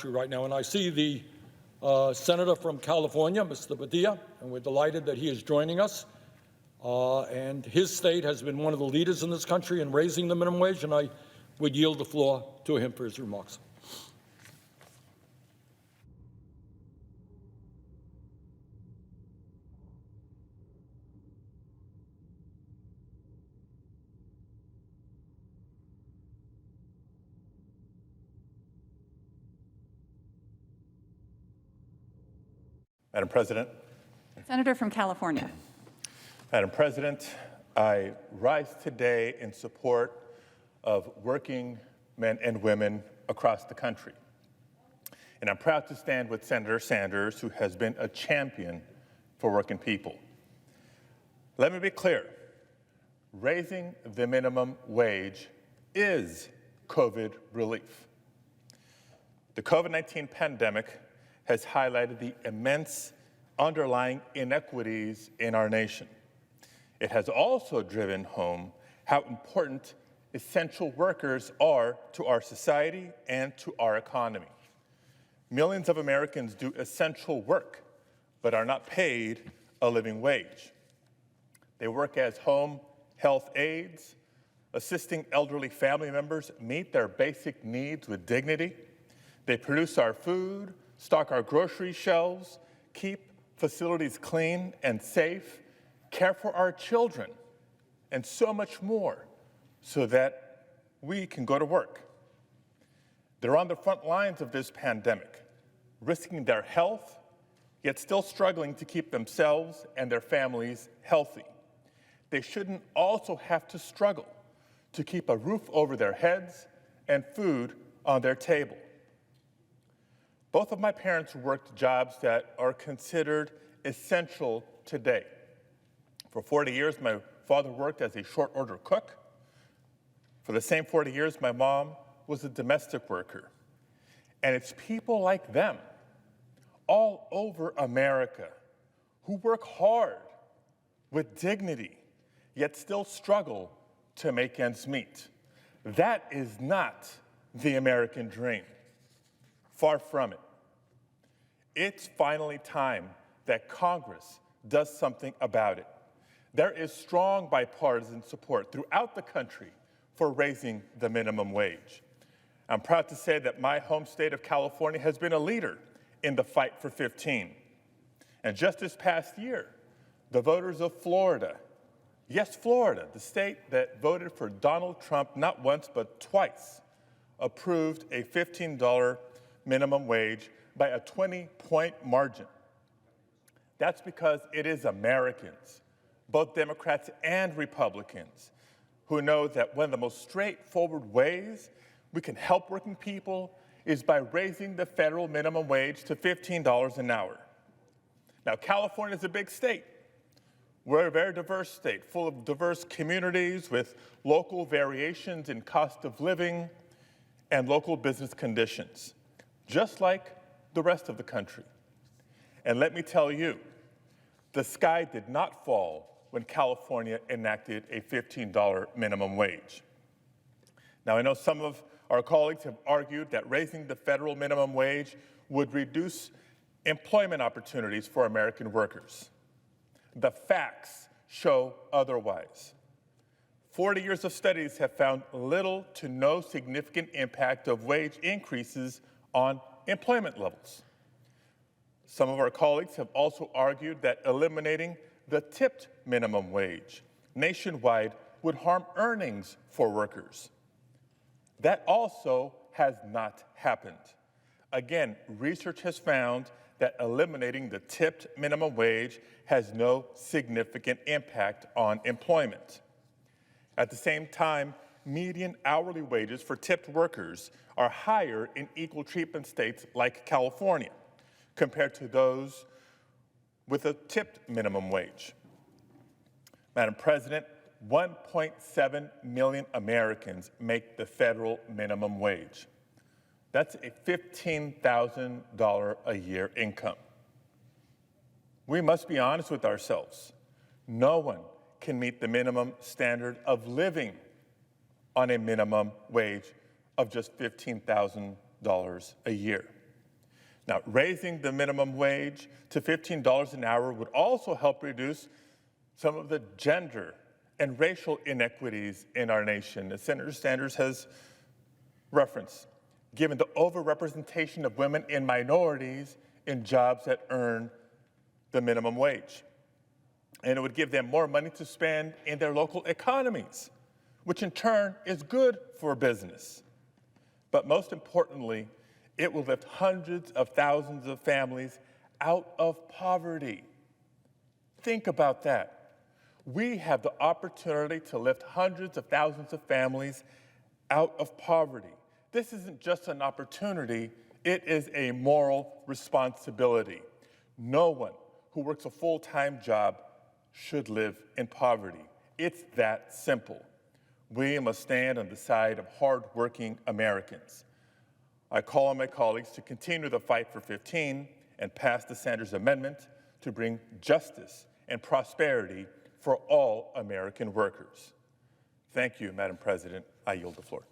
right now. And I see the Senator from California, Mr. Padilla, and we're delighted that he is joining us. And his state has been one of the leaders in this country in raising the minimum wage, and I would yield the floor to him for his remarks. Madam President. Senator from California. Madam President, I rise today in support of working men and women across the country. And I'm proud to stand with Senator Sanders, who has been a champion for working people. Let me be clear. Raising the minimum wage is COVID relief. The COVID-19 pandemic has highlighted the immense underlying inequities in our nation. It has also driven home how important essential workers are to our society and to our economy. Millions of Americans do essential work, but are not paid a living wage. They work as home health aides, assisting elderly family members meet their basic needs with dignity. They produce our food, stock our grocery shelves, keep facilities clean and safe, care for our children, and so much more so that we can go to work. They're on the front lines of this pandemic, risking their health, yet still struggling to keep themselves and their families healthy. They shouldn't also have to struggle to keep a roof over their heads and food on their table. Both of my parents worked jobs that are considered essential today. For 40 years, my father worked as a short order cook. For the same 40 years, my mom was a domestic worker. And it's people like them all over America who work hard with dignity, yet still struggle to make ends meet. That is not the American dream. Far from it. It's finally time that Congress does something about it. There is strong bipartisan support throughout the country for raising the minimum wage. I'm proud to say that my home state of California has been a leader in the fight for 15. And just this past year, the voters of Florida, yes, Florida, the state that voted for Donald Trump not once but twice, approved a $15 minimum wage by a 20-point margin. That's because it is Americans, both Democrats and Republicans, who know that one of the most straightforward ways we can help working people is by raising the federal minimum wage to $15 an hour. Now, California is a big state. We're a very diverse state, full of diverse communities with local variations in cost of living and local business conditions, just like the rest of the country. And let me tell you, the sky did not fall when California enacted a $15 minimum wage. Now, I know some of our colleagues have argued that raising the federal minimum wage would reduce employment opportunities for American workers. The facts show otherwise. 40 years of studies have found little to no significant impact of wage increases on employment levels. Some of our colleagues have also argued that eliminating the tipped minimum wage nationwide would harm earnings for workers. That also has not happened. Again, research has found that eliminating the tipped minimum wage has no significant impact on employment. At the same time, median hourly wages for tipped workers are higher in equal treatment states like California compared to those with a tipped minimum wage. Madam President, 1.7 million Americans make the federal minimum wage. That's a $15,000 a year income. We must be honest with ourselves. No one can meet the minimum standard of living on a minimum wage of just $15,000 a year. Now, raising the minimum wage to $15 an hour would also help reduce some of the gender and racial inequities in our nation, as Senator Sanders has referenced, given the overrepresentation of women and minorities in jobs that earn the minimum wage. And it would give them more money to spend in their local economies, which in turn is good for business. But most importantly, it will lift hundreds of thousands of families out of poverty. Think about that. We have the opportunity to lift hundreds of thousands of families out of poverty. This isn't just an opportunity, it is a moral responsibility. No one who works a full-time job should live in poverty. It's that simple. We must stand on the side of hardworking Americans. I call on my colleagues to continue the fight for 15 and pass the Sanders Amendment to bring justice and prosperity for all American workers. Thank you, Madam President. I yield the floor.